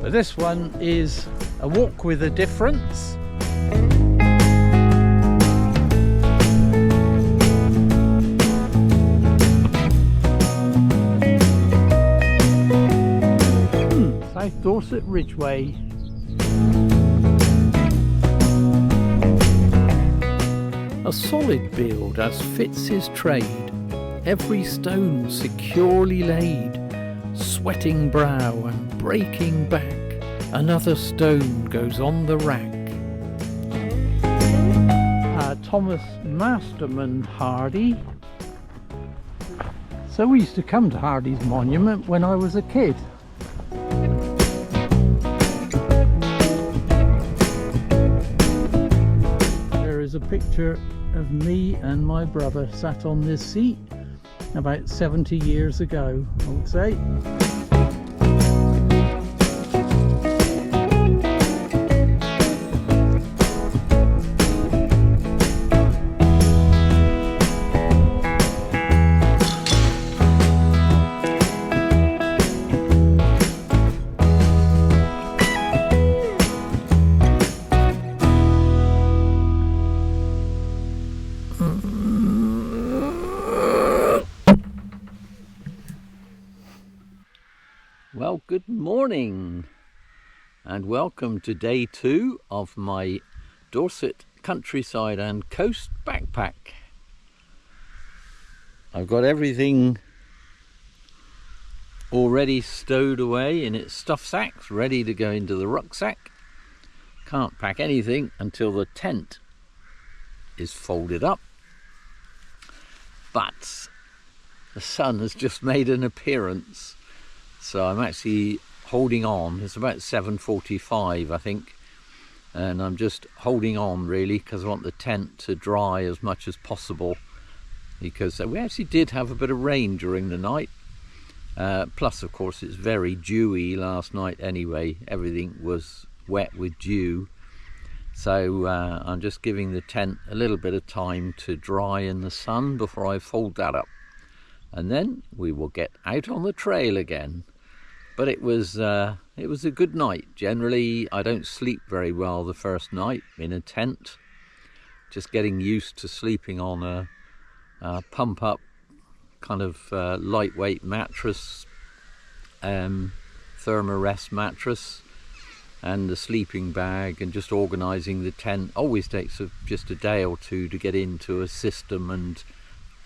But this one is a walk with a difference. South Dorset Ridgeway. A solid build as fits his trade, every stone securely laid, sweating brow and breaking back, another stone goes on the rack. Thomas Masterman Hardy. So we used to come to Hardy's monument when I was a kid. There is a picture of me and my brother sat on this seat about 70 years ago, I would say. Well, good morning and welcome to day 2 of my Dorset countryside and coast backpack. I've got everything already stowed away in its stuff sacks, ready to go into the rucksack. Can't pack anything until the tent is folded up. But the sun has just made an appearance. So I'm actually holding on. It's about 7:45, I think, and I'm just holding on really because I want the tent to dry as much as possible, because we actually did have a bit of rain during the night, plus of course it's very dewy last night anyway. Everything was wet with dew, so I'm just giving the tent a little bit of time to dry in the sun before I fold that up, and then we will get out on the trail again. But it was a good night. Generally, I don't sleep very well the first night in a tent. Just getting used to sleeping on a pump-up kind of lightweight mattress, Thermarest mattress, and the sleeping bag, and just organising the tent. Always takes just a day or two to get into a system and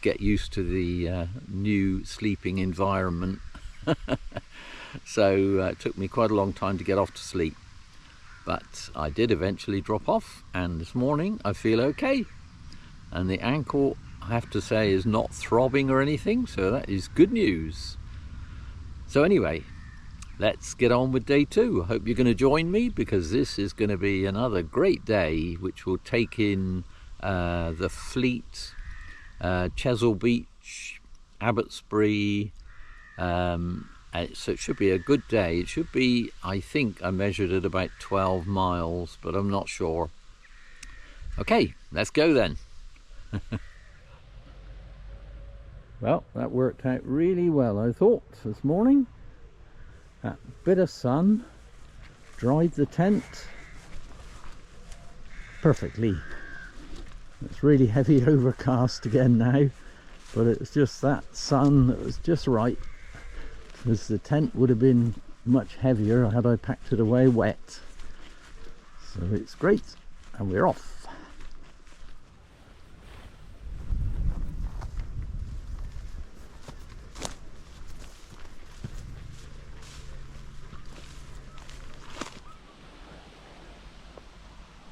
get used to the new sleeping environment. So it took me quite a long time to get off to sleep, but I did eventually drop off, and this morning I feel okay, and the ankle, I have to say, is not throbbing or anything, so that is good news. So anyway, let's get on with day 2. I hope you're going to join me, because this is going to be another great day which will take in the Fleet, Chesil Beach, Abbotsbury, so it should be a good day. It should be, I think I measured it about 12 miles, but I'm not sure. Okay, let's go then. Well, that worked out really well, I thought, this morning. That bit of sun dried the tent perfectly. It's really heavy overcast again now, but it's just that sun that was just right, because the tent would have been much heavier had I packed it away wet. So it's great, and we're off.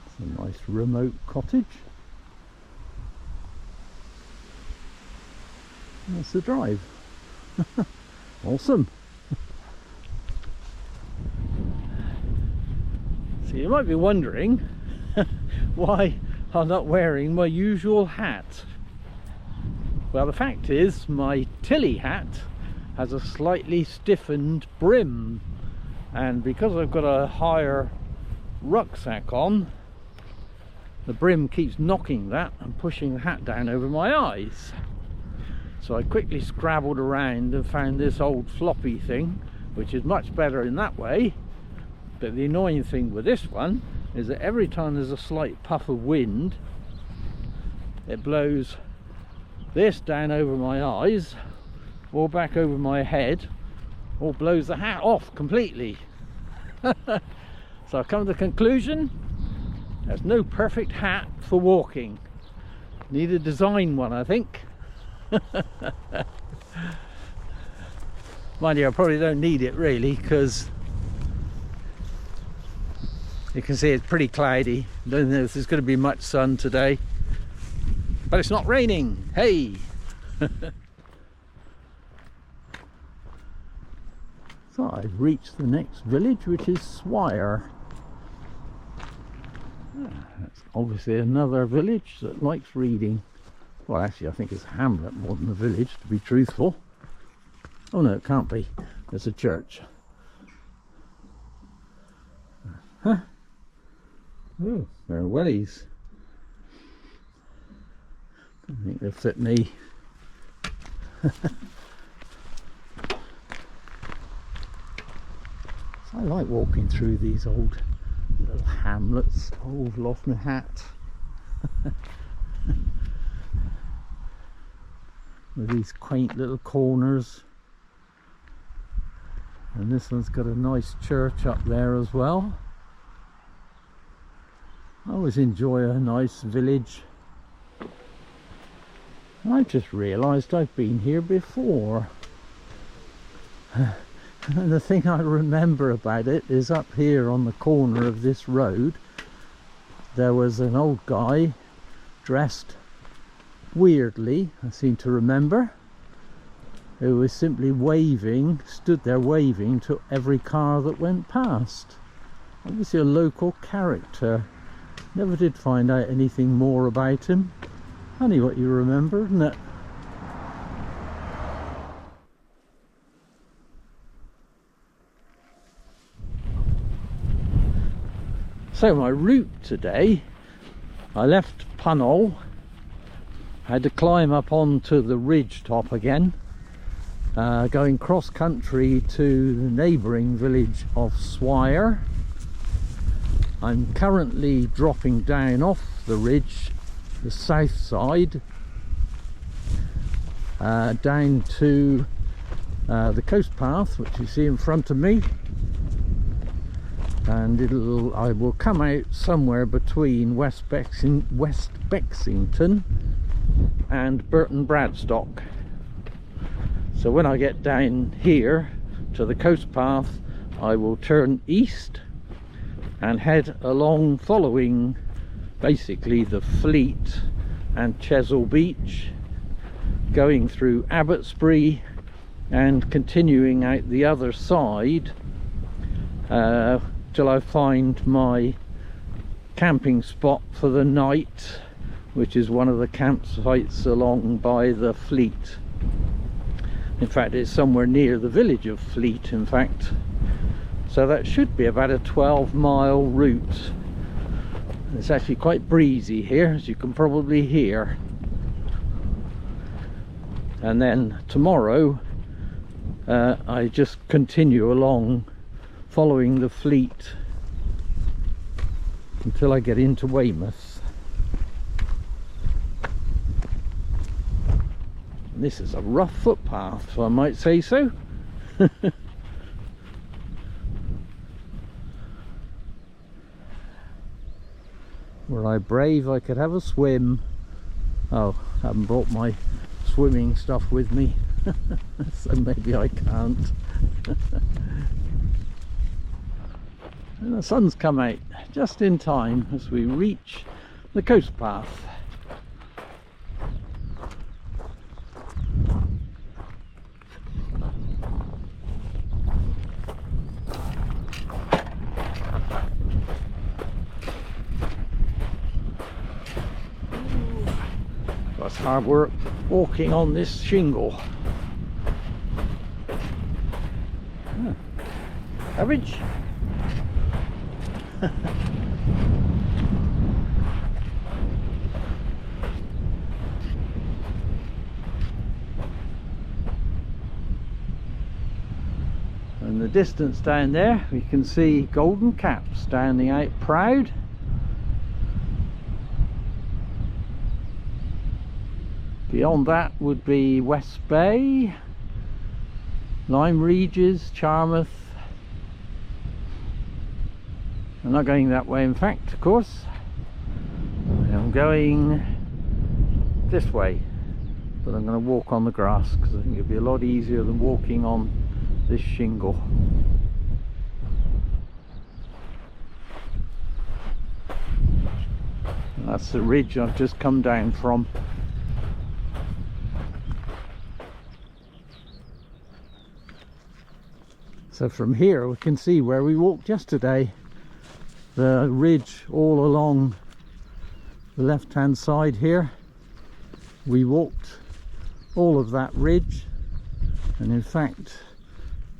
It's a nice remote cottage. That's the drive. Awesome. So you might be wondering why I'm not wearing my usual hat. Well, the fact is my Tilly hat has a slightly stiffened brim, and because I've got a higher rucksack on, the brim keeps knocking that and pushing the hat down over my eyes. So I quickly scrabbled around and found this old floppy thing, which is much better in that way, But the annoying thing with this one is that every time there's a slight puff of wind, it blows this down over my eyes or back over my head, or blows the hat off completely. So I've come to the conclusion there's no perfect hat for walking. Need a design one, I think. Mind you, I probably don't need it really, because you can see it's pretty cloudy. Don't know if there's going to be much sun today, but it's not raining. Hey. So I've reached the next village, which is Swyre. That's obviously another village that likes reading. Well, actually I think it's a hamlet more than a village, to be truthful. Oh no, it can't be. There's a church. Huh? Oh, they're wellies. I think they'll fit me. I like walking through these old little hamlets. Old lost my hat. With these quaint little corners. And this one's got a nice church up there as well. I always enjoy a nice village. I've just realised I've been here before. And the thing I remember about it is up here on the corner of this road there was an old guy dressed weirdly, I seem to remember, who was simply waving, stood there waving to every car that went past. Obviously a local character. Never did find out anything more about him. Funny what you remember, isn't it? So my route today, I left Puncknole, had to climb up onto the ridge top again, going cross country to the neighbouring village of Swyre. I'm currently dropping down off the ridge, the south side, down to the coast path, which you see in front of me. And I will come out somewhere between West Bexington and Burton Bradstock. So when I get down here to the coast path, I will turn east and head along, following basically the Fleet and Chesil Beach, going through Abbotsbury and continuing out the other side till I find my camping spot for the night, which is one of the campsites along by the Fleet. In fact, it's somewhere near the village of Fleet, in fact. So that should be about a 12-mile route. It's actually quite breezy here, as you can probably hear. And then tomorrow I just continue along following the Fleet until I get into Weymouth. And this is a rough footpath, if I might say so. Were I brave, I could have a swim. Oh, I haven't brought my swimming stuff with me, so maybe I can't. And the sun's come out just in time as we reach the coast path. That's hard work walking on this shingle. Cabbage. And In the distance down there we can see Golden Cap standing out proud. Beyond that would be West Bay, Lyme Regis, Charmouth. I'm not going that way, in fact, of course. I'm going this way, but I'm going to walk on the grass because I think it'll be a lot easier than walking on this shingle. And that's the ridge I've just come down from. So from here we can see where we walked yesterday. The ridge all along the left hand side here. We walked all of that ridge, and in fact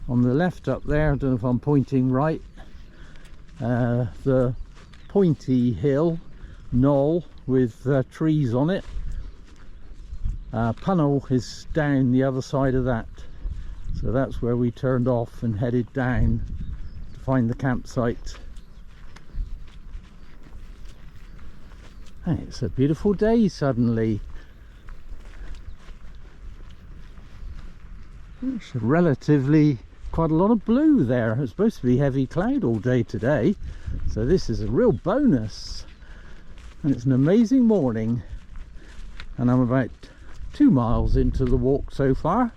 on the left up there, I don't know if I'm pointing right, the pointy hill, knoll with trees on it. Puncknole is down the other side of that. So that's where we turned off and headed down to find the campsite. And it's a beautiful day suddenly. It's relatively quite a lot of blue there. It's supposed to be heavy cloud all day today, so this is a real bonus. And it's an amazing morning, and I'm about 2 miles into the walk so far.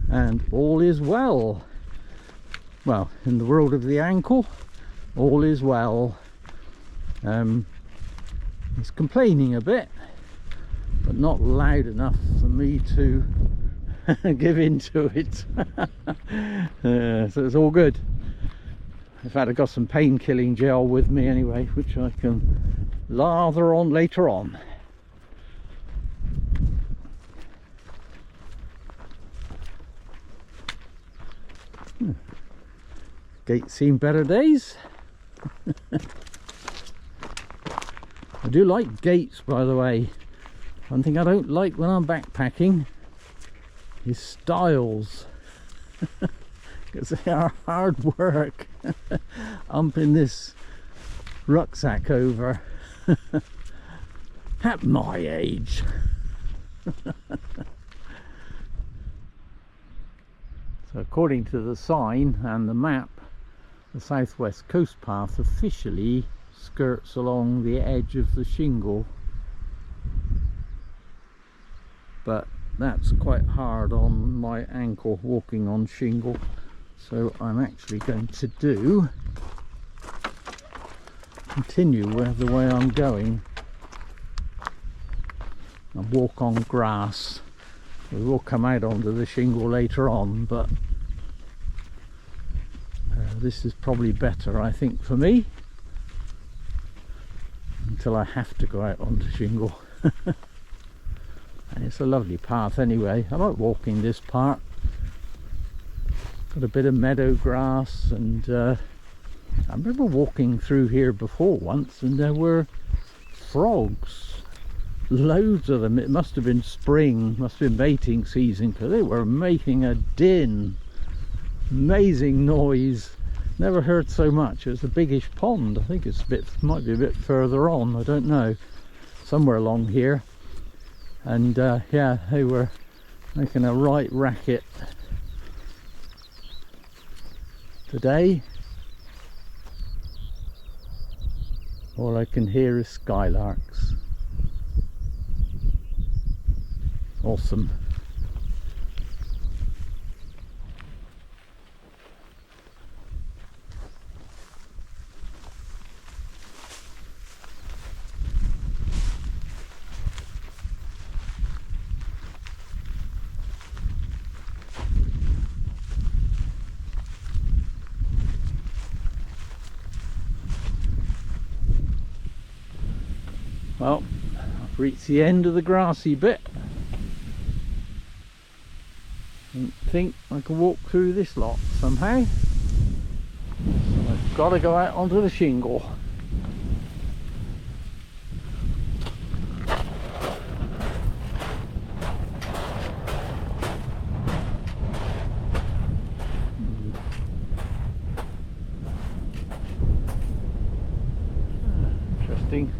And all is well. Well, in the world of the ankle, all is well. It's complaining a bit, but not loud enough for me to give in to it. So it's all good. In fact, I've got some pain killing gel with me anyway, which I can lather on later on. Gate's seen better days. I do like gates, by the way. One thing I don't like when I'm backpacking is stiles, because they are hard work. Humping this rucksack over at my age. So according to the sign and the map, the southwest coast path officially skirts along the edge of the shingle, but that's quite hard on my ankle walking on shingle, so I'm actually going to continue with the way I'm going and walk on grass. We will come out onto the shingle later on, but this is probably better, I think, for me, until I have to go out onto shingle. And it's a lovely path anyway. I like walking this part. Got a bit of meadow grass, and I remember walking through here before once, and there were frogs, loads of them. It must have been spring, must have been mating season, because they were making a din, amazing noise. Never heard so much. It was a biggish pond. I think it's might be a bit further on, I don't know, somewhere along here. And yeah, they were making a right racket today. All I can hear is skylarks. Awesome. Well, I've reached the end of the grassy bit. I think I can walk through this lot somehow. So I've got to go out onto the shingle. interesting.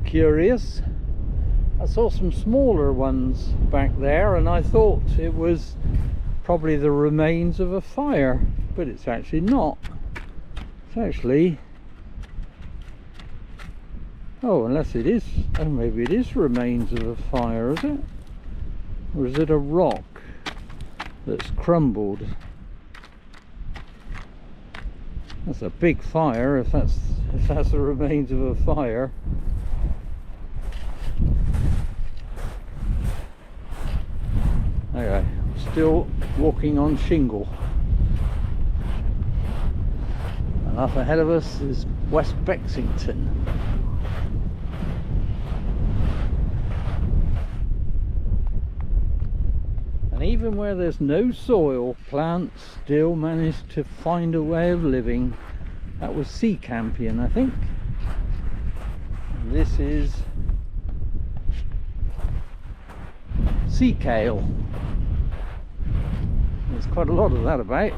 Curious. I saw some smaller ones back there and I thought it was probably the remains of a fire, but it's actually not. It's actually, oh, unless it is, oh, maybe it is remains of a fire, is it? Or is it a rock that's crumbled? That's a big fire if that's the remains of a fire. Okay, still walking on shingle. And up ahead of us is West Bexington. And even where there's no soil, plants still manage to find a way of living. That was sea campion, I think. And this is sea kale. There's quite a lot of that about.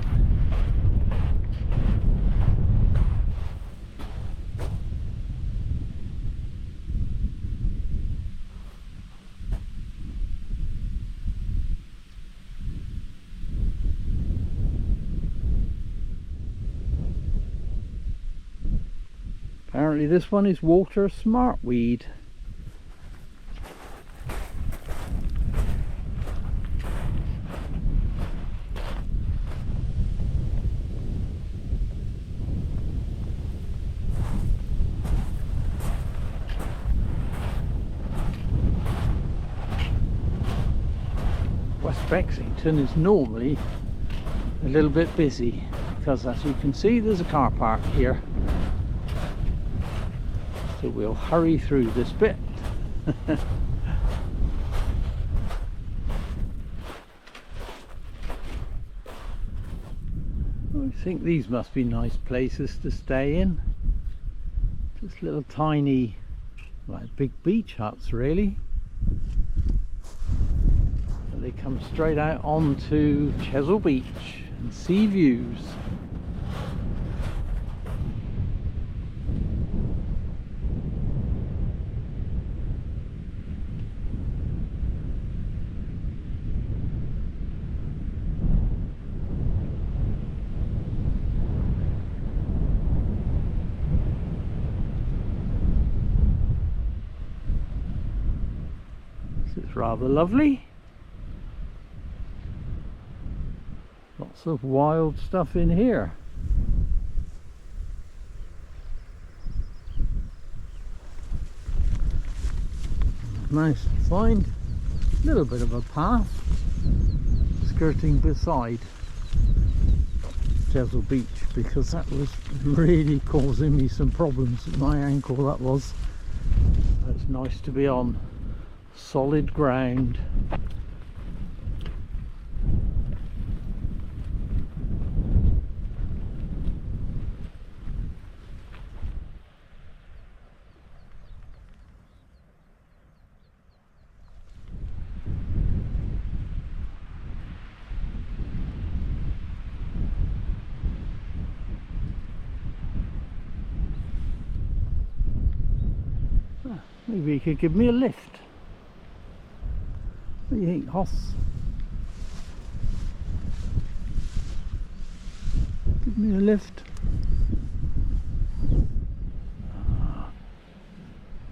Apparently this one is water smartweed. West Bexington is normally a little bit busy because, as you can see, there's a car park here. So we'll hurry through this bit. I think these must be nice places to stay in. Just little tiny, like big beach huts really. they come straight out onto Chesil Beach and sea views. It's rather lovely. Lots of wild stuff in here. Nice to find a little bit of a path skirting beside Chesil Beach, because that was really causing me some problems with my ankle. That was. It's nice to be on solid ground. Maybe you could give me a lift. What do you think, Hoss? Give me a lift.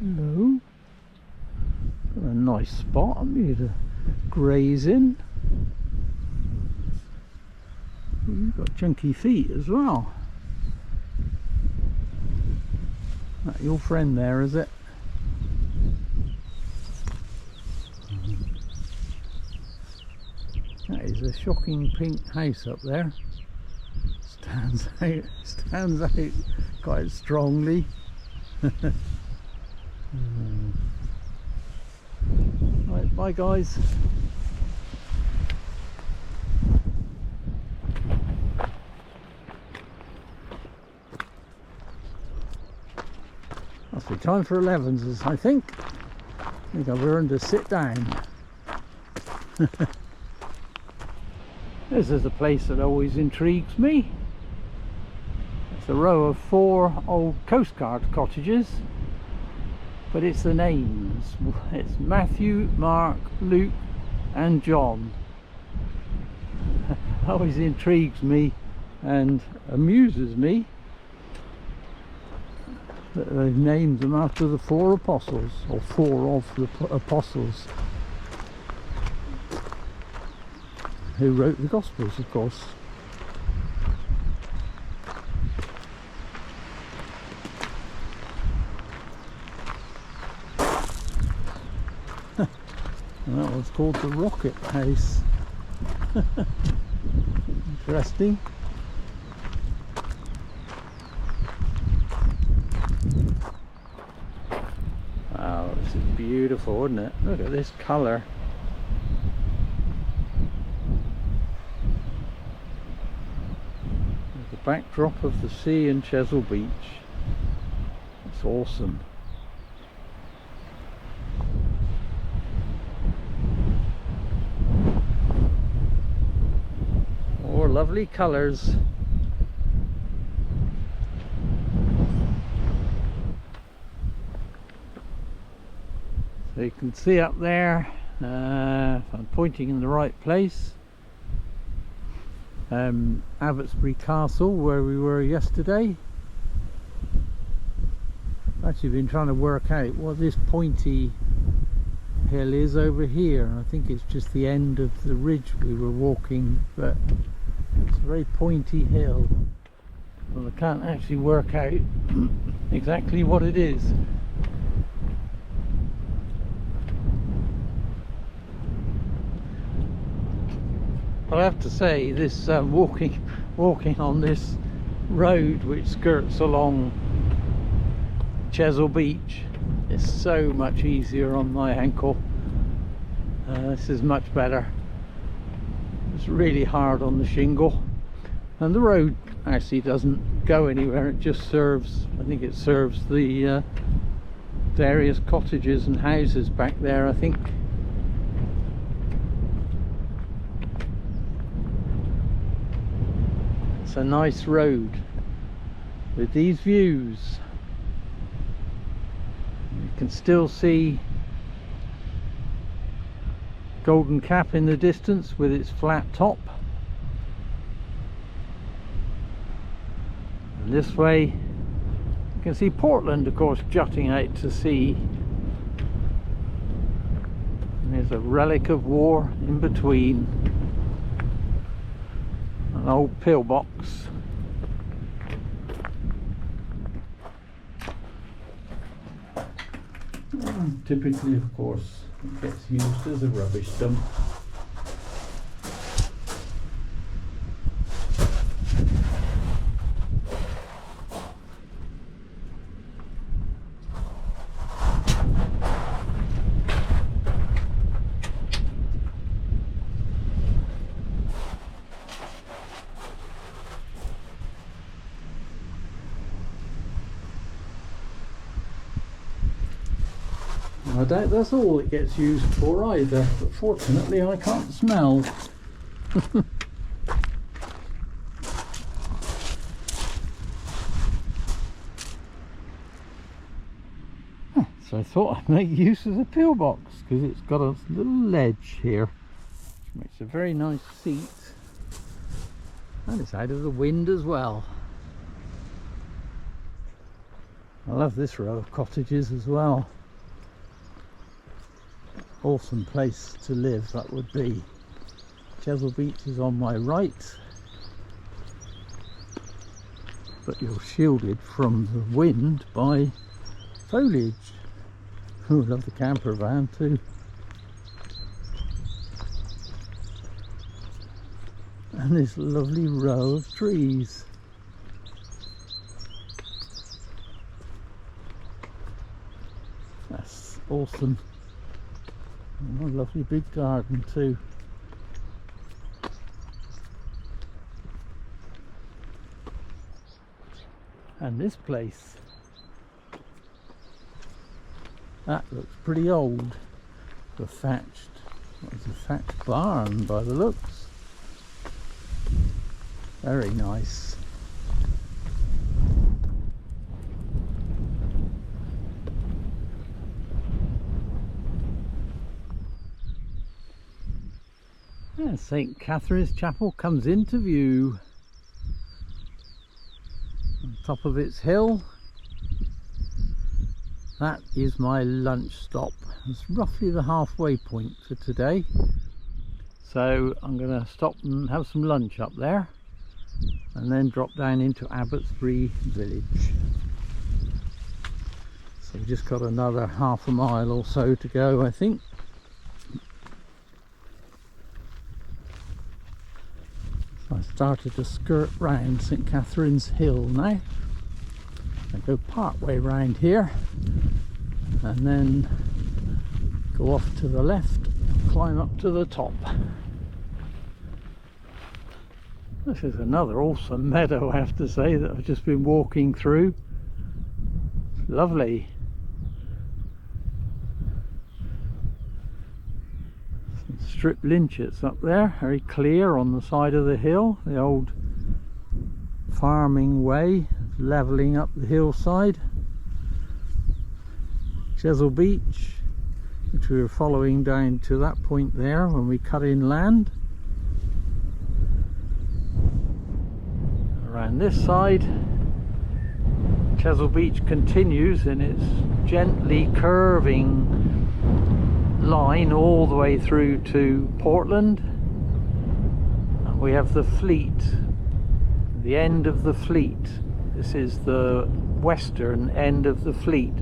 Hello. Got a nice spot, haven't you, to graze in. You've got chunky feet as well. That your friend there, is it? That is a shocking pink house up there. Stands out quite strongly. Right, bye guys. Must be time for 11s, I think. I think I've learned to sit down. This is a place that always intrigues me. It's a row of 4 old Coast Guard cottages, but it's the names. It's Matthew, Mark, Luke and John. Always intrigues me and amuses me that they've named them after the 4 apostles, or 4 of the apostles, who wrote the Gospels, of course. And that one's called the Rocket House. Interesting. Wow, this is beautiful, isn't it? Look at this colour. The backdrop of the sea in Chesil Beach. It's awesome. More lovely colours. So you can see up there, if I'm pointing in the right place, Abbotsbury Castle, where we were yesterday. I've actually been trying to work out what this pointy hill is over here. I think it's just the end of the ridge we were walking, but it's a very pointy hill. Well, I can't actually work out exactly what it is. But I have to say, this walking on this road which skirts along Chesil Beach is so much easier on my ankle. This is much better. It's really hard on the shingle, and the road actually doesn't go anywhere. It just serves, I think it serves the various cottages and houses back there, I think. That's a nice road with these views. You can still see Golden Cap in the distance with its flat top. And this way you can see Portland, of course, jutting out to sea. And there's a relic of war in between. An old pillbox. And typically, of course, it gets used as a rubbish dump. I doubt that's all it gets used for either, but fortunately I can't smell. So I thought I'd make use of the pillbox because it's got a little ledge here, which makes a very nice seat, and it's out of the wind as well. I love this row of cottages as well. Awesome place to live that would be. Chesil Beach is on my right, but you're shielded from the wind by foliage. Oh, I love the camper van too. And this lovely row of trees. That's awesome. Oh, a lovely big garden too. And this place, that looks pretty old. The thatched, it's a thatched barn by the looks. Very nice. And St. Catherine's Chapel comes into view on top of its hill. That is my lunch stop. It's roughly the halfway point for today, so I'm going to stop and have some lunch up there and then drop down into Abbotsbury village. So we've just got another half a mile or so to go, I think. I started to skirt round St. Catherine's Hill now. I go part way round here and then go off to the left, climb up to the top. This is another awesome meadow, I have to say, that I've just been walking through. It's lovely. Strip lynchets up there, very clear on the side of the hill, the old farming way, levelling up the hillside. Chesil Beach, which we were following down to that point there when we cut in land. Around this side, Chesil Beach continues in its gently curving line all the way through to Portland. And we have the Fleet, the end of the Fleet. This is the western end of the Fleet,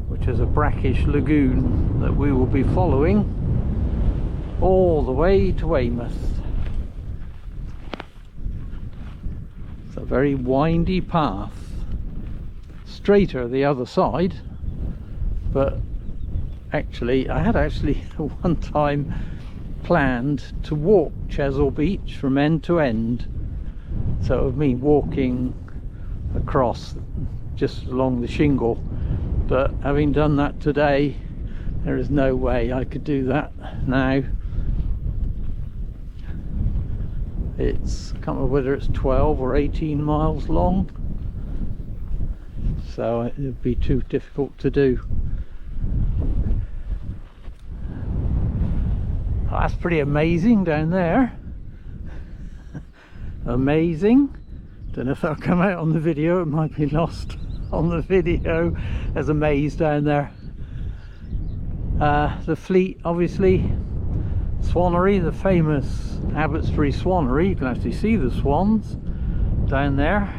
which is a brackish lagoon that we will be following all the way to Weymouth. It's a very windy path, straighter the other side, but actually I had one time planned to walk Chesil Beach from end to end, so it would mean walking across just along the shingle, but having done that today, there is no way I could do that now. It's, I can't remember whether it's 12 or 18 miles long, so it would be too difficult to do. Oh, that's pretty amazing down there. Amazing. Don't know if that'll come out on the video, it might be lost on the video. There's a maze down there. The Fleet, obviously. Swanery, the famous Abbotsbury Swanery. You can actually see the swans down there.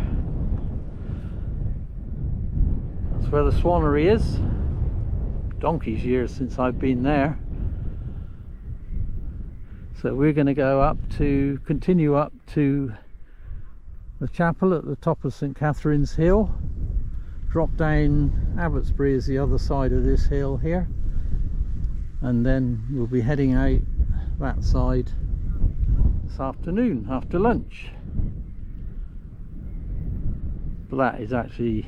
That's where the Swanery is. Donkey's years since I've been there. So we're going to go up to, continue up to the chapel at the top of St Catherine's Hill. Drop down Abbotsbury is the other side of this hill here. And then we'll be heading out that side this afternoon after lunch. But that is actually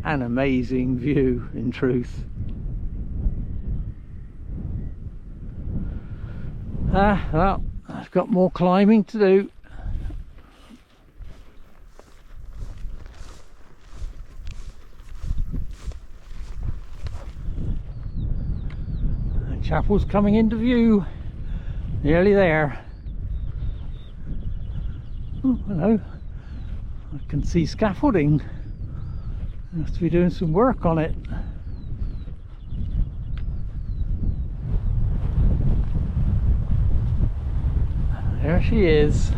an amazing view in truth. Well, I've got more climbing to do. The chapel's coming into view. Nearly there. Oh, hello. I can see scaffolding. I have to be doing some work on it. There she is.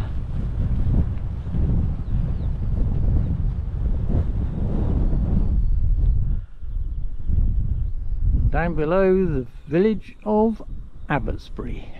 Down below the village of Abbotsbury.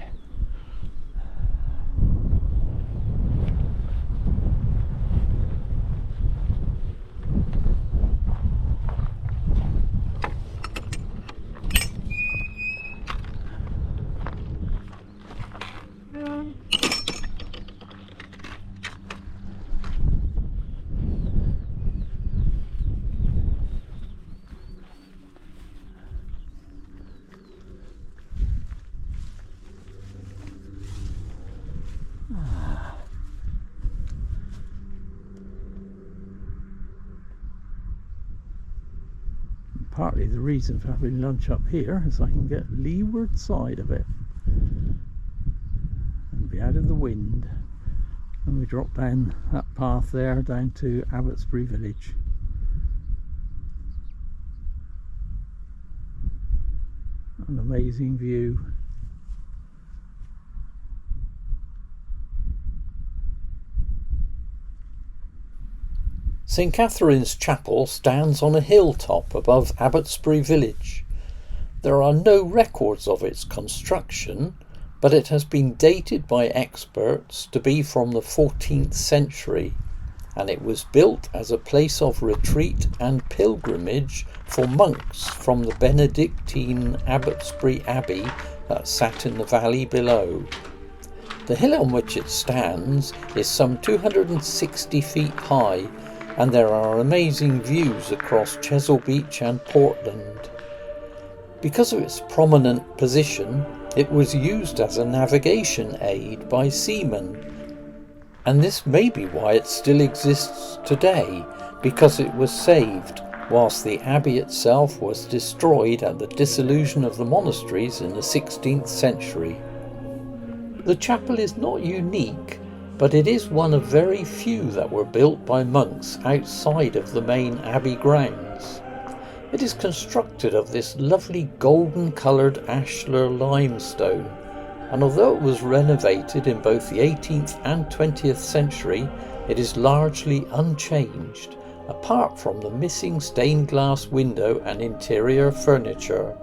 Partly the reason for having lunch up here is I can get leeward side of it and be out of the wind, and we drop down that path there down to Abbotsbury village. An amazing view. St Catherine's Chapel stands on a hilltop above Abbotsbury village. There are no records of its construction, but it has been dated by experts to be from the 14th century, and it was built as a place of retreat and pilgrimage for monks from the Benedictine Abbotsbury Abbey that sat in the valley below. The hill on which it stands is some 260 feet high, and there are amazing views across Chesil Beach and Portland. Because of its prominent position, it was used as a navigation aid by seamen, and this may be why it still exists today, because it was saved whilst the abbey itself was destroyed at the dissolution of the monasteries in the 16th century. The chapel is not unique, but it is one of very few that were built by monks outside of the main abbey grounds. It is constructed of this lovely golden coloured ashlar limestone, and although it was renovated in both the 18th and 20th century, it is largely unchanged, apart from the missing stained glass window and interior furniture.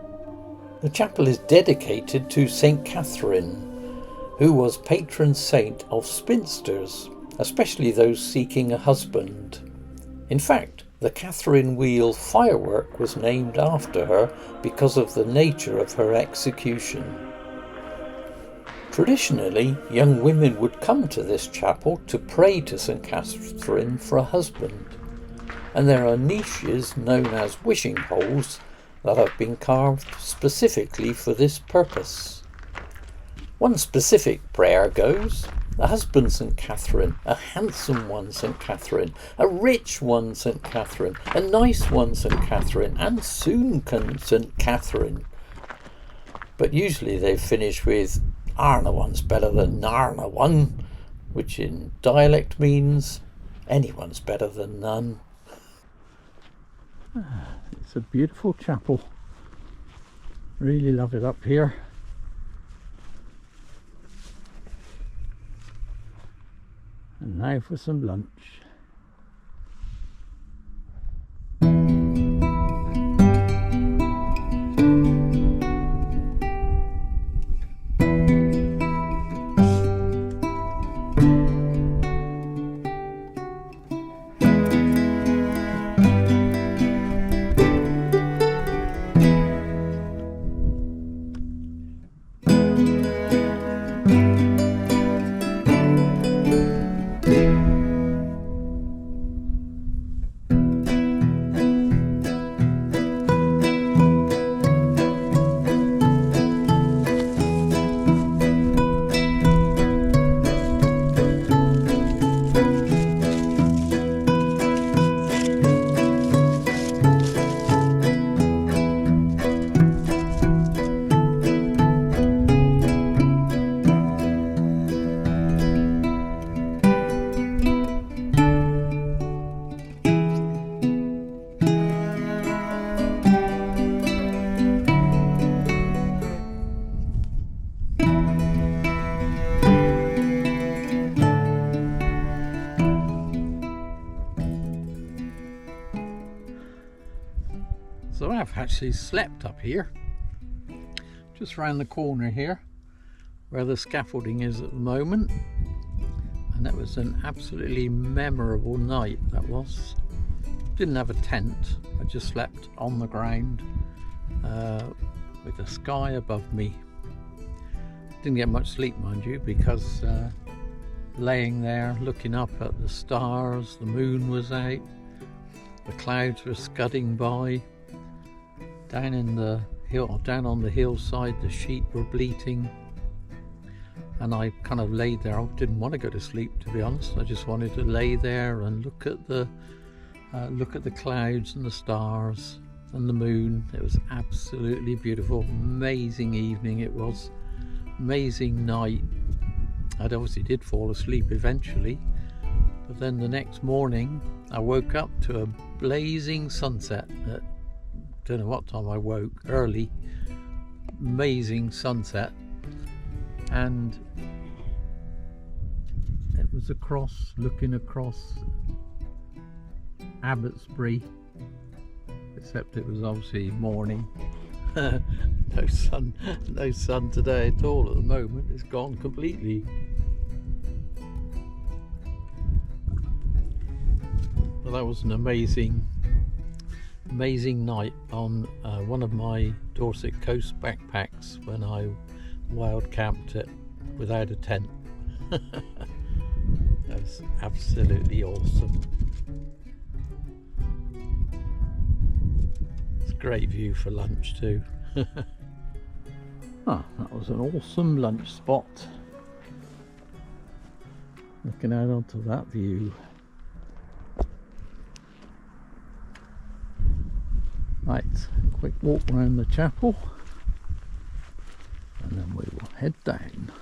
The chapel is dedicated to St Catherine, who was patron saint of spinsters, especially those seeking a husband. In fact, the Catherine Wheel firework was named after her because of the nature of her execution. Traditionally, young women would come to this chapel to pray to St Catherine for a husband, and there are niches known as wishing holes that have been carved specifically for this purpose. One specific prayer goes, a husband St. Catherine, a handsome one St. Catherine, a rich one St. Catherine, a nice one St. Catherine, and soon can St. Catherine. But usually they finish with "Arna one's better than Narna one," which in dialect means anyone's better than none. It's a beautiful chapel. Really love it up here. And now for some lunch. So I've actually slept up here, just round the corner here, where the scaffolding is at the moment, and that was an absolutely memorable night. That was. Didn't have a tent, I just slept on the ground with the sky above me. Didn't get much sleep, mind you, because laying there looking up at the stars, the moon was out, the clouds were scudding by. Down on the hillside, the sheep were bleating, and I kind of laid there. I didn't want to go to sleep, to be honest. I just wanted to lay there and look at the clouds and the stars and the moon. It was absolutely beautiful, amazing evening. It was amazing night. I obviously did fall asleep eventually, but then the next morning I woke up to a blazing sunset. Don't know what time I woke, early, amazing sunset, and it was looking across Abbotsbury, except it was obviously morning. No sun today at all at the moment. It's gone completely. Well, that was an amazing night on one of my Dorset Coast backpacks when I wild camped it without a tent. That was absolutely awesome. It's a great view for lunch too. That was an awesome lunch spot. Looking out onto that view. Right, quick walk around the chapel, and then we will head down.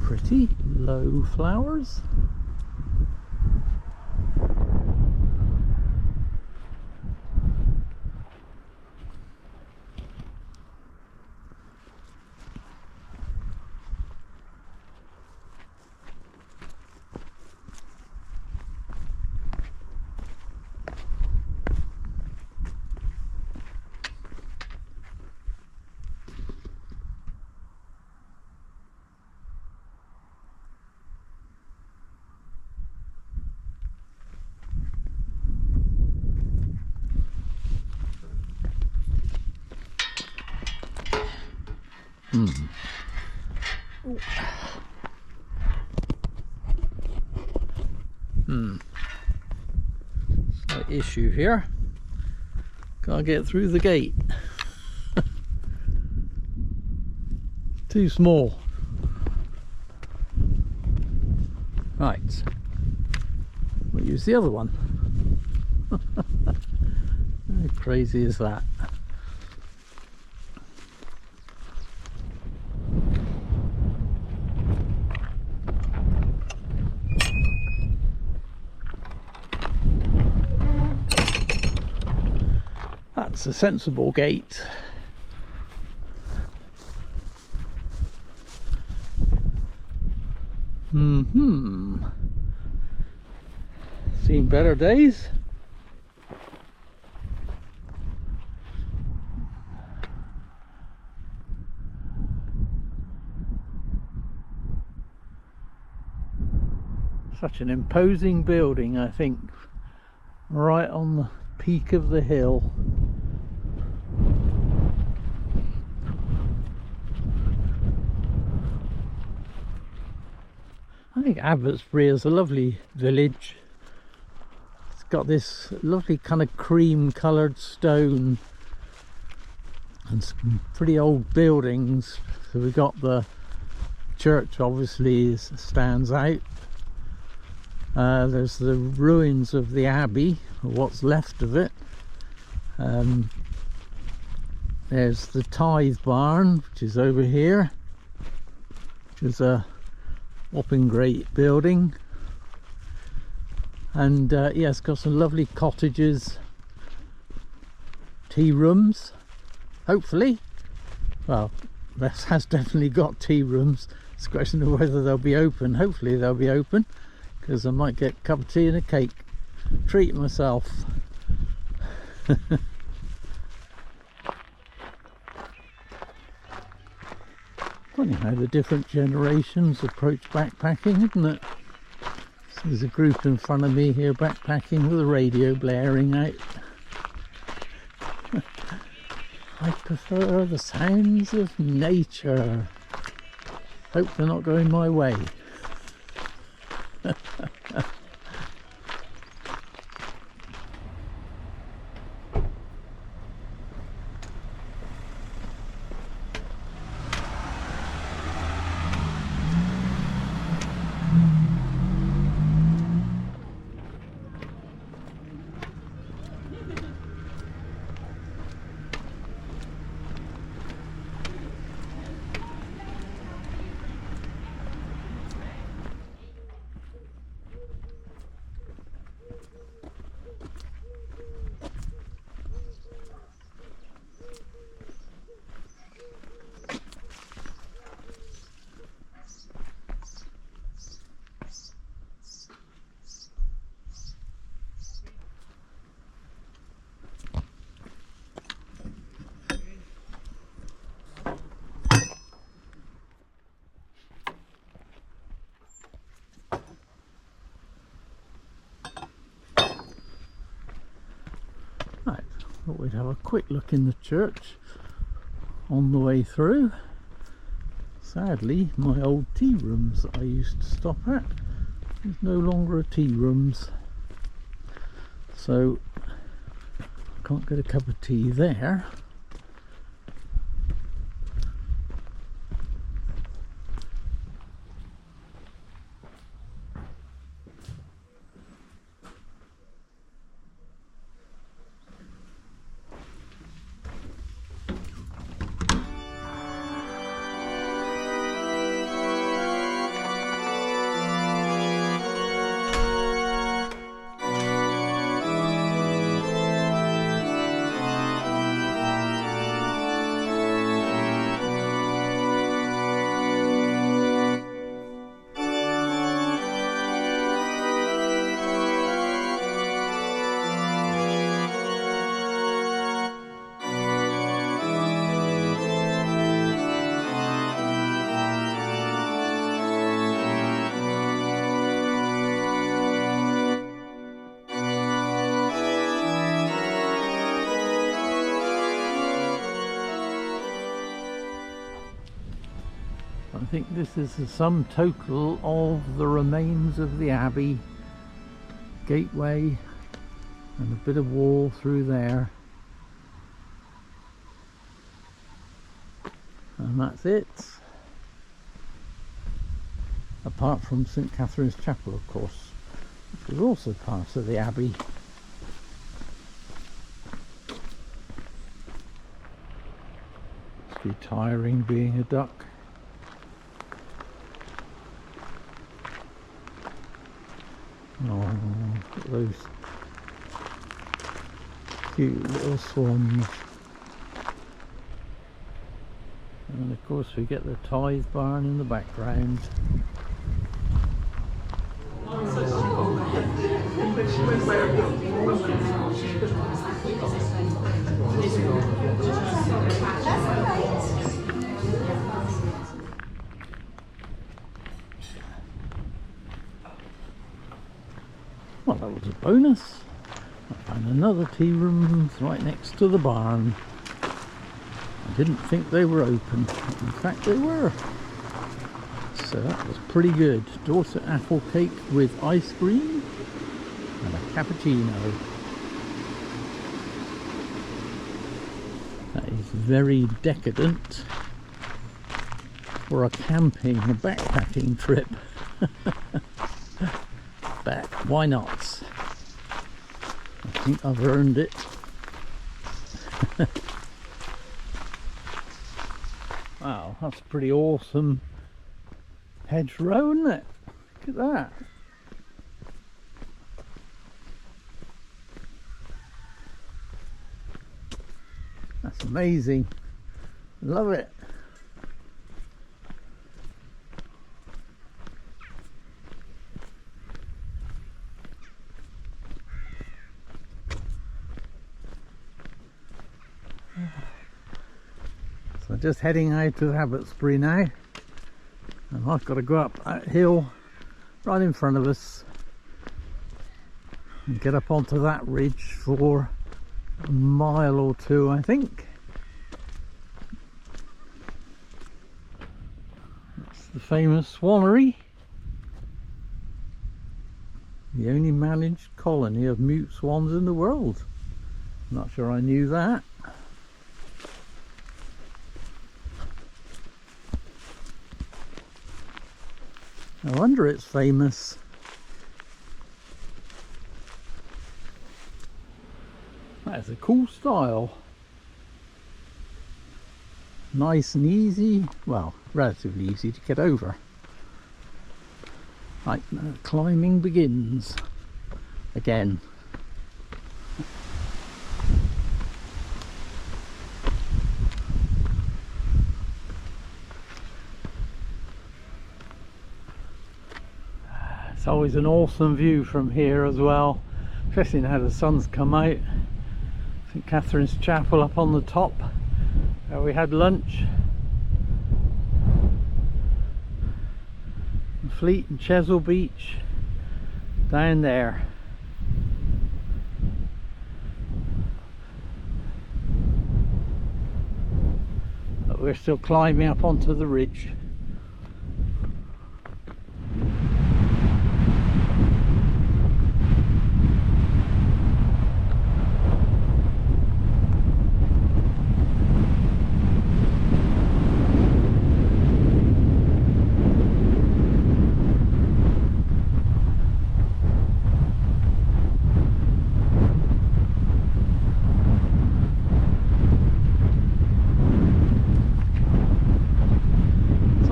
Pretty low flowers. Slight issue here. Can't get through the gate. Too small. Right. We'll use the other one. How crazy is that? That's a sensible gate. Seen better days. Such an imposing building, I think, right on the peak of the hill. I think Abbotsbury is a lovely village. It's got this lovely kind of cream coloured stone and some pretty old buildings. So we've got the church, obviously stands out. There's the ruins of the abbey, or what's left of it. There's the tithe barn, which is over here, which is a whopping great building. And yeah, it's got some lovely cottages, tea rooms, hopefully. Well, this has definitely got tea rooms. It's a question of whether they'll be open. Hopefully they'll be open, because I might get a cup of tea and a cake, treat myself. Funny how the different generations approach backpacking, isn't it? So there's a group in front of me here backpacking with the radio blaring out. I prefer the sounds of nature. Hope they're not going my way. Right, thought we'd have a quick look in the church on the way through. Sadly, my old tea rooms that I used to stop at, there's no longer a tea rooms, so I can't get a cup of tea there. think this is the sum total of the remains of the abbey, gateway, and a bit of wall through there. And that's it. Apart from St Catherine's Chapel, of course, which was also part of the abbey. Must be tiring being a duck. Oh, look at those cute little swans. And of course we get the tithe barn in the background. Well, that was a bonus. I found another tea room right next to the barn. I didn't think they were open. In fact, they were. So that was pretty good. Dorset apple cake with ice cream and a cappuccino. That is very decadent for a backpacking trip. But why not? I think I've earned it. Wow, that's a pretty awesome hedgerow, isn't it? Look at that. That's amazing. Love it. So just heading out to Abbotsbury now, and I've got to go up that hill right in front of us and get up onto that ridge for a mile or two, I think. That's the famous Swyre, the only managed colony of mute swans in the world. Not sure I knew that. No wonder it's famous. That is a cool style. Nice and easy, well, relatively easy to get over. Right, now climbing begins again. It's always an awesome view from here as well, especially now the sun's come out. St Catherine's Chapel up on the top, where we had lunch. Fleet and Chesil Beach down there. But we're still climbing up onto the ridge.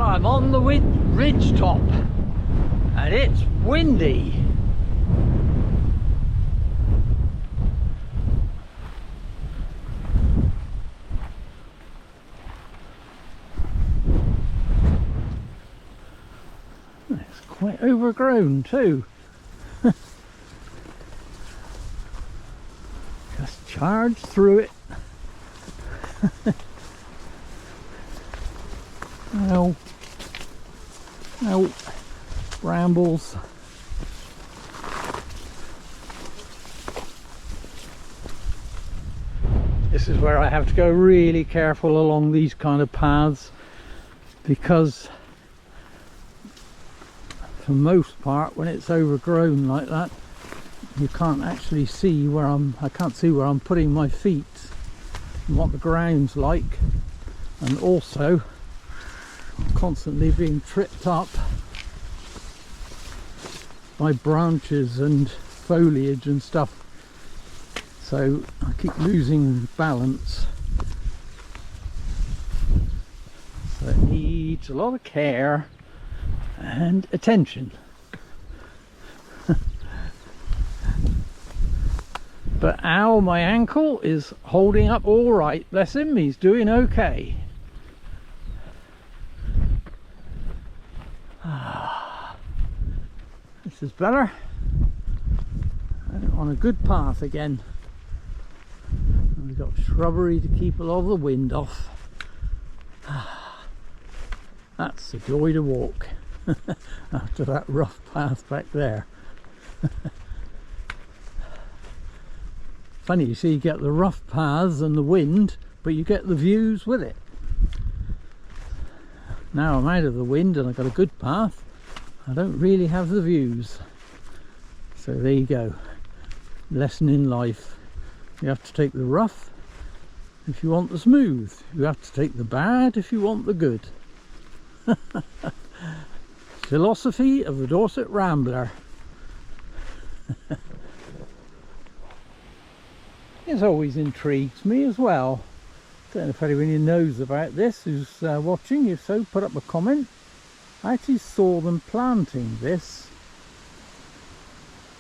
I'm on the ridge top and it's windy. It's quite overgrown too. Just charge through it. Ow. Ow. Brambles. This is where I have to go really careful along these kind of paths, because for most part when it's overgrown like that. You can't actually see where I can't see where I'm putting my feet and what the ground's like, and also I'm constantly being tripped up by branches and foliage and stuff, so I keep losing balance. So it needs a lot of care and attention. But Al, my ankle, is holding up all right. Bless him, he's doing okay. This is better. On a good path again. We've got shrubbery to keep a lot of the wind off. That's the joy to walk after that rough path back there. Funny, you see, you get the rough paths and the wind, but you get the views with it. Now I'm out of the wind and I've got a good path, I don't really have the views. So there you go. Lesson in life. You have to take the rough if you want the smooth. You have to take the bad if you want the good. Philosophy of the Dorset Rambler. It always intrigues me as well. Don't know if anybody knows about this who's watching. If so, put up a comment. I actually saw them planting this.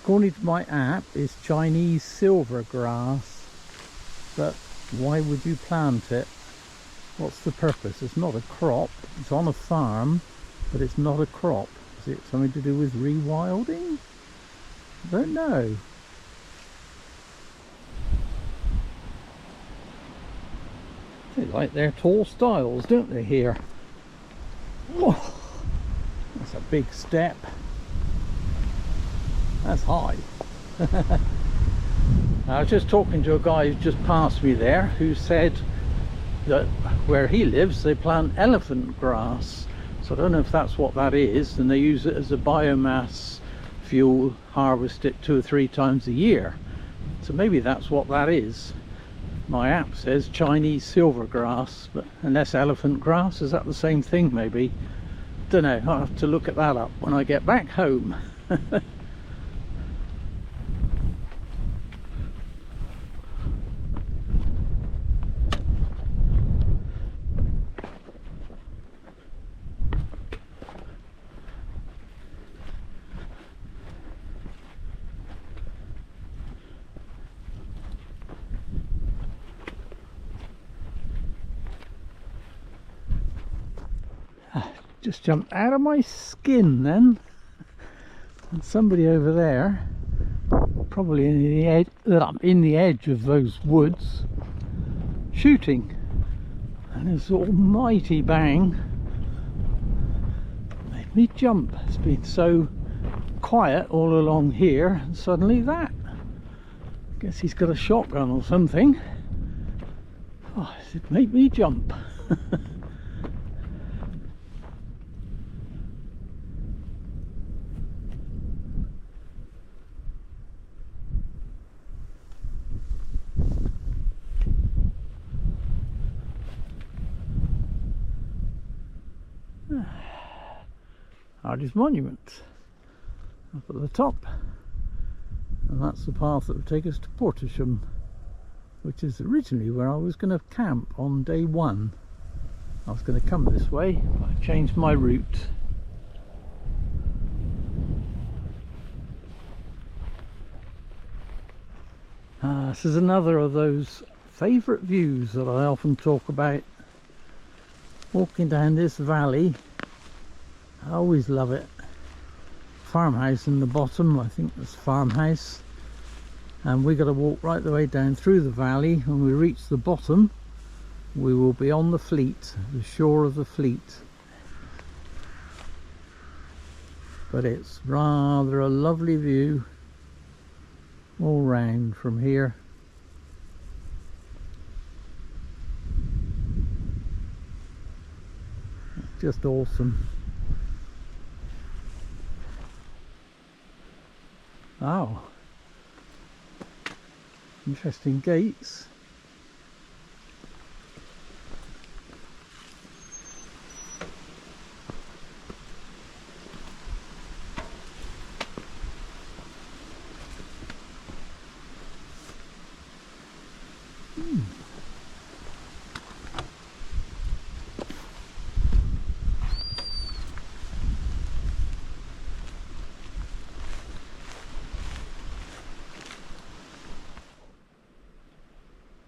According to my app, it's Chinese silver grass. But why would you plant it? What's the purpose? It's not a crop. It's on a farm, but it's not a crop. Is it something to do with rewilding? I don't know. They like their tall styles, don't they, here? Oh, that's a big step. That's high. I was just talking to a guy who just passed me there, who said that where he lives they plant elephant grass. So I don't know if that's what that is, and they use it as a biomass fuel, harvest it 2 or 3 times a year. So maybe that's what that is. My app says Chinese silver grass, but unless elephant grass, is that the same thing maybe? Don't know, I'll have to look at that up when I get back home. Just jumped out of my skin then, and somebody over there, probably in the edge of those woods, shooting, and this almighty bang made me jump. It's been so quiet all along here, and suddenly that. Guess he's got a shotgun or something. Oh, it made me jump. Hardy's Monument up at the top, and that's the path that would take us to Portisham, which is originally where I was going to camp on day 1. I was going to come this way, but I changed my route. This is another of those favourite views that I often talk about. Walking down this valley, I always love it. Farmhouse in the bottom, I think that's farmhouse, and we got to walk right the way down through the valley. When we reach the bottom, we will be on the Fleet, the shore of the Fleet. But it's rather a lovely view all round from here. It's just awesome. Oh, interesting gates.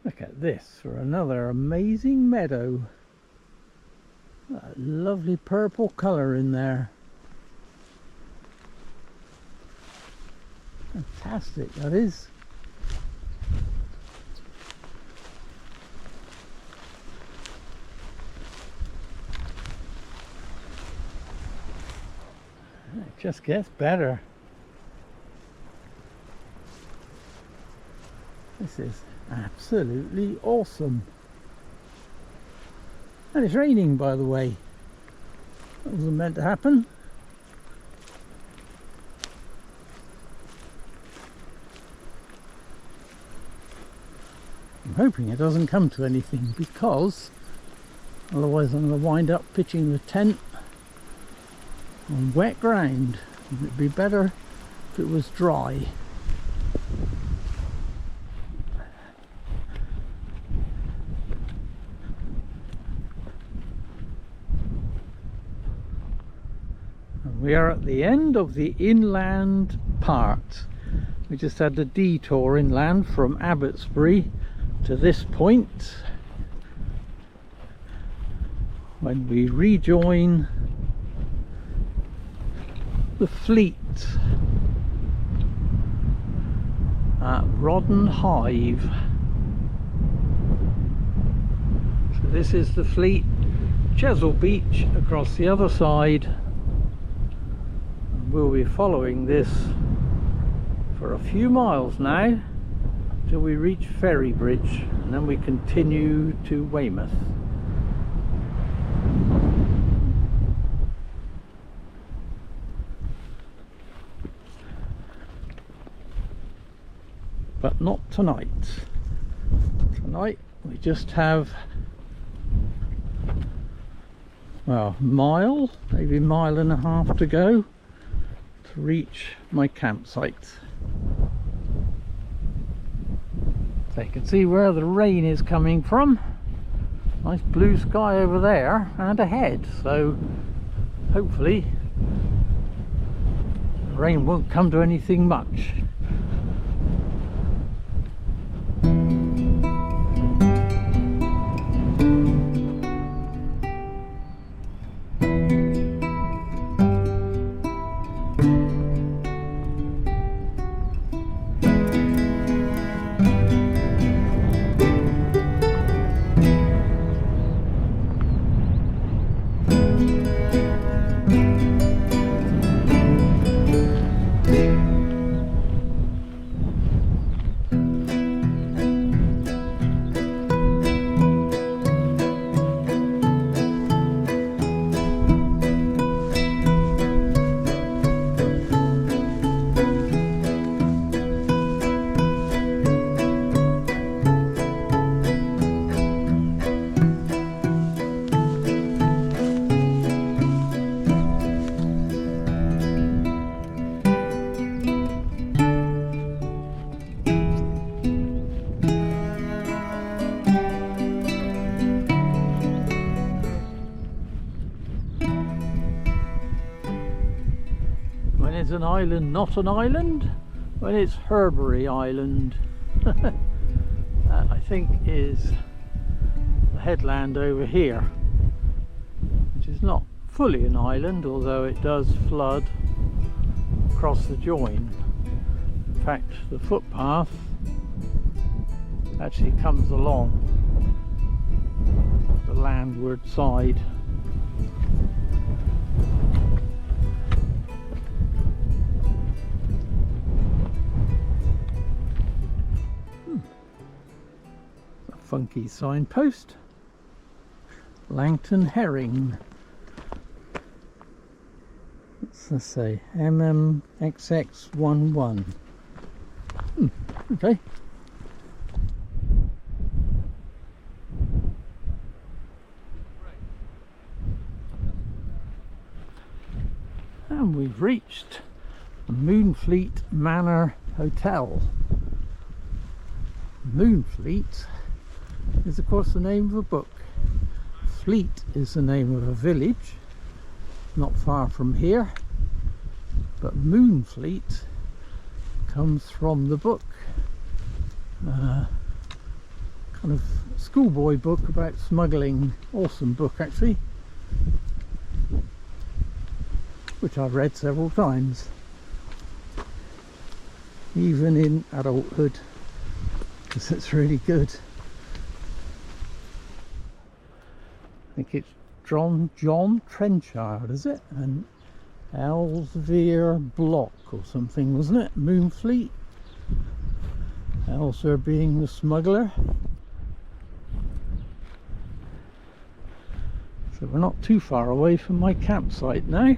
Look at this for another amazing meadow. That lovely purple colour in there. Fantastic, that is. It just gets better. This is absolutely awesome. And it's raining, by the way. That wasn't meant to happen. I'm hoping it doesn't come to anything, because otherwise I'm going to wind up pitching the tent on wet ground. It'd be better if it was dry. We are at the end of the inland part. We just had a detour inland from Abbotsbury to this point. When we rejoin the fleet at Rodden Hive. So this is the fleet, Chesil Beach across the other side. We'll be following this for a few miles now till we reach Ferry Bridge, and then we continue to Weymouth. But not tonight. Tonight we just have, well, a mile, maybe a mile and a half to go to reach my campsite. So you can see where the rain is coming from. Nice blue sky over there and ahead, so hopefully the rain won't come to anything much. Is an island not an island? Well, it's Herbury Island. That I think is the headland over here, which is not fully an island, although it does flood across the join. In fact, the footpath actually comes along the landward side. Funky signpost, Langton Herring. distance. Let's say MMXX11. Okay. And we've reached the Moonfleet Manor Hotel. Moonfleet is of course the name of a book. Fleet is the name of a village not far from here, but Moonfleet comes from the book, kind of schoolboy book about smuggling. Awesome book actually, which I've read several times, even in adulthood, because it's really good. I think it's John Trenchard, is it? And Ellesmere Block or something, wasn't it? Moonfleet. Ellesmere being the smuggler. So we're not too far away from my campsite now.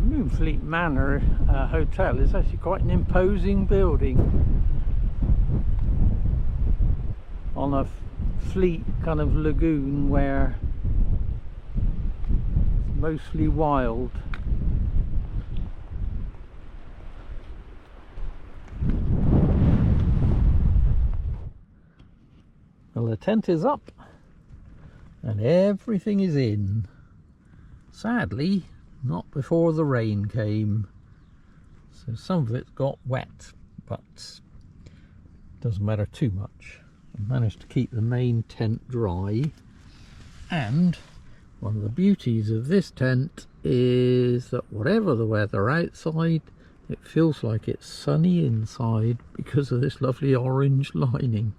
Moonfleet Manor Hotel is actually quite an imposing building on a fleet kind of lagoon where it's mostly wild. Well, the tent is up and everything is in. Sadly, not before the rain came, so some of it got wet, but doesn't matter too much. I managed to keep the main tent dry, and one of the beauties of this tent is that whatever the weather outside, it feels like it's sunny inside because of this lovely orange lining.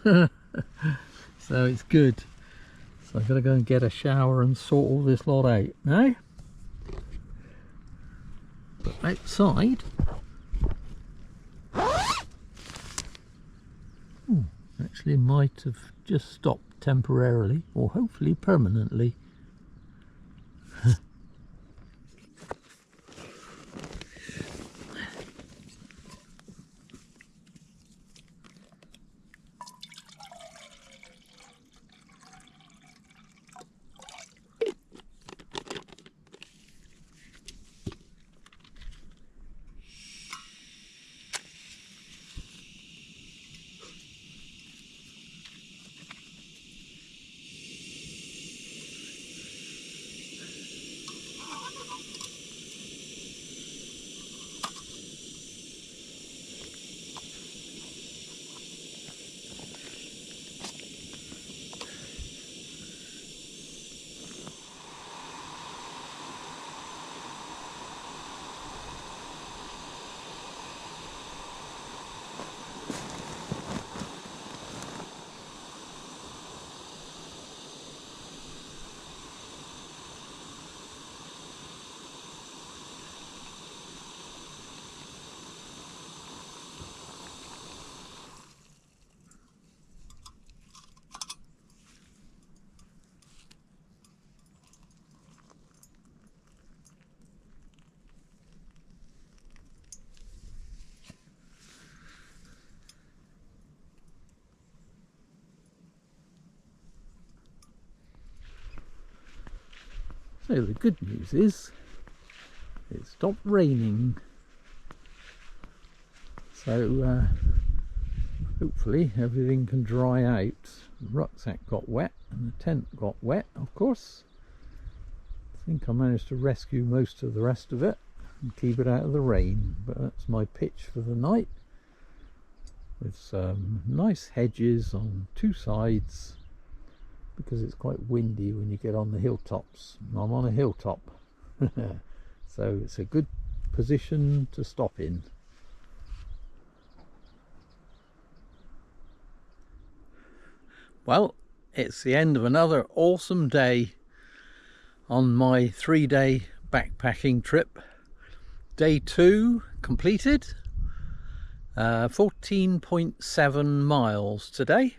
So it's good. So I've got to go and get a shower and sort all this lot out now. But outside, actually might have just stopped temporarily, or hopefully permanently. So the good news is it stopped raining, so hopefully everything can dry out. The rucksack got wet and the tent got wet, of course. I think I managed to rescue most of the rest of it and keep it out of the rain, but that's my pitch for the night, with some nice hedges on two sides, because it's quite windy when you get on the hilltops. I'm on a hilltop, so it's a good position to stop in. Well, it's the end of another awesome day on my 3-day backpacking trip. Day 2 completed, 14.7 miles today.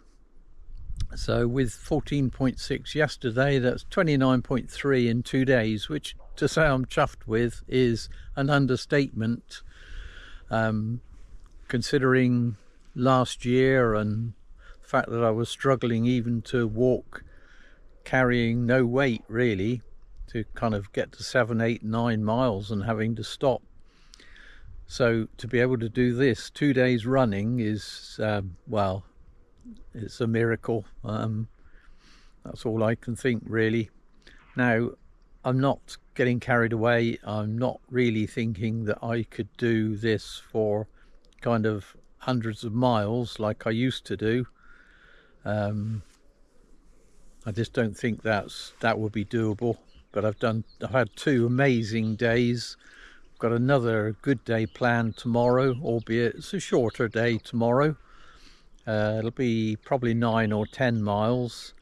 So with 14.6 yesterday, that's 29.3 in 2 days, which to say I'm chuffed with is an understatement, considering last year and the fact that I was struggling even to walk, carrying no weight really, to kind of get to 7, 8, 9 miles and having to stop. So to be able to do this 2 days running is, well, it's a miracle. That's all I can think really. Now, I'm not getting carried away. I'm not really thinking that I could do this for kind of hundreds of miles like I used to do. I just don't think that would be doable. But I've had 2 amazing days. I've got another good day planned tomorrow, albeit it's a shorter day tomorrow. It'll be probably 9 or 10 miles,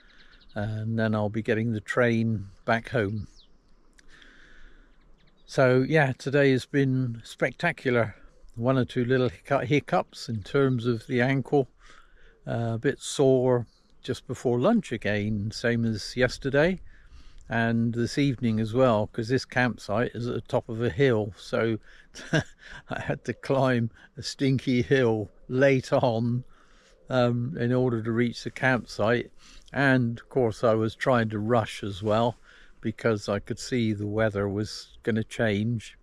and then I'll be getting the train back home. So yeah, today has been spectacular. 1 or 2 little hiccups in terms of the ankle, a bit sore just before lunch again, same as yesterday, and this evening as well, because this campsite is at the top of a hill, so I had to climb a stinky hill late on in order to reach the campsite. And of course I was trying to rush as well because I could see the weather was going to change,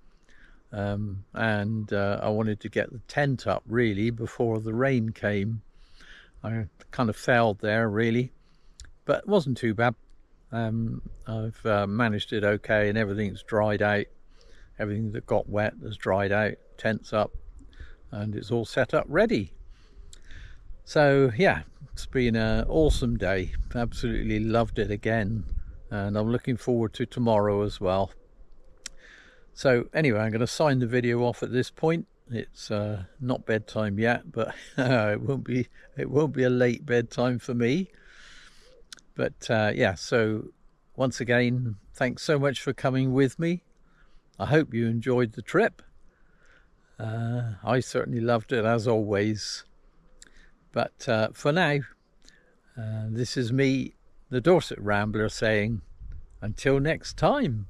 and I wanted to get the tent up really before the rain came. I kind of failed there really, but it wasn't too bad. I've managed it okay, and everything's dried out. Everything that got wet has dried out, tent's up, and it's all set up ready. So yeah, it's been an awesome day. Absolutely loved it again, and I'm looking forward to tomorrow as well. So anyway, I'm going to sign the video off at this point. It's not bedtime yet, but it won't be a late bedtime for me. But yeah, so once again, thanks so much for coming with me. I hope you enjoyed the trip. I certainly loved it as always. But for now, this is me, the Dorset Rambler, saying until next time.